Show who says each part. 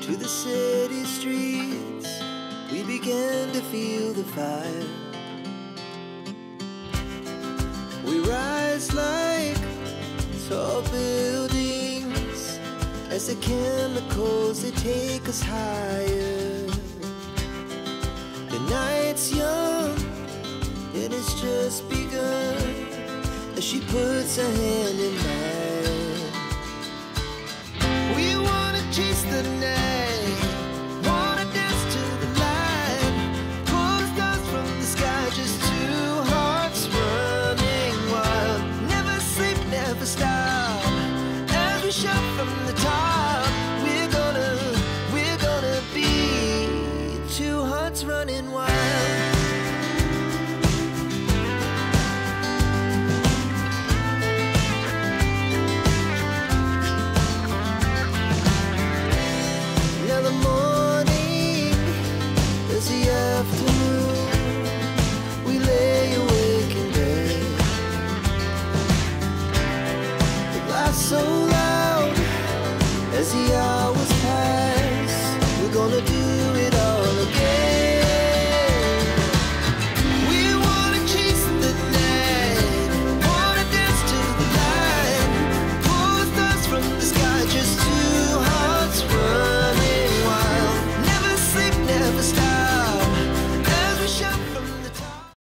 Speaker 1: to the city streets, we began to feel the fire. We rise like tall buildings as the chemicals, they take us higher. The night's young and it's just begun as she puts her hand in mine. We wanna chase the night, wanna dance to the light, pull the stars from the sky, just two hearts running wild. Never sleep, never stop, as we shout from the top. We're gonna be two hearts running wild. So loud as the hours pass, we're gonna do